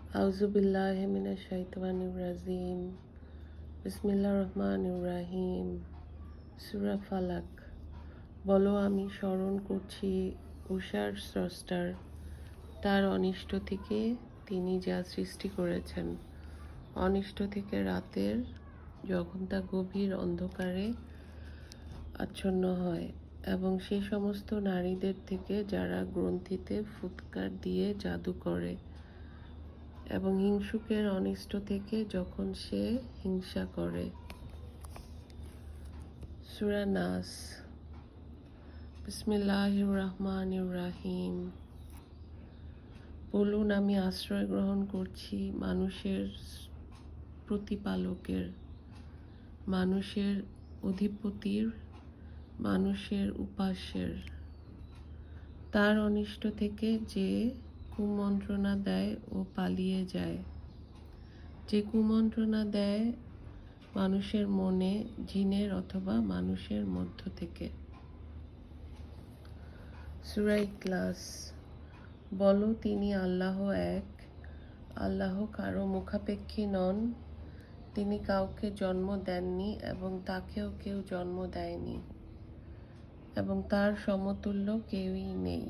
আউযুবিল্লাহি মিনাশ শাইতানির রাজিম। বিসমিল্লাহির রহমানির রহিম। সূরা ফালাক। বলো, আমি স্মরণ করছি উষার স্রষ্টার, তার অনিষ্ট থেকে তিনি যা সৃষ্টি করেছেন। অনিষ্ট থেকে রাতের, যখন তা গভীর অন্ধকারে আচ্ছন্ন হয়, এবং সেই সমস্ত নারীদের থেকে যারা গ্রন্থিতে ফুৎকার দিয়ে জাদু করে, এবং হিংসুকের অনিষ্ট থেকে যখন সে হিংসা করে। সূরা নাস। বিসমিল্লাহির রহমানির রহিম। বলুন, আমি আশ্রয় গ্রহণ করছি মানুষের প্রতিপালকের, মানুষের অধিপতির, মানুষের উপাস্যের, তার অনিষ্ট থেকে যে কুমন্ত্রণা দেয় ও পালিয়ে যায়, যে কুমন্ত্রণা দেয় মানুষের মনে, জিনের অথবা মানুষের মধ্য থেকে। সূরা ইখলাস। বলো, তিনি আল্লাহ এক, আল্লাহ কারো মুখাপেক্ষী নন, তিনি কাউকে জন্ম দেননি এবং তাকেও কেউ জন্ম দেয়নি, এবং তার সমতুল্য কেউই নেই।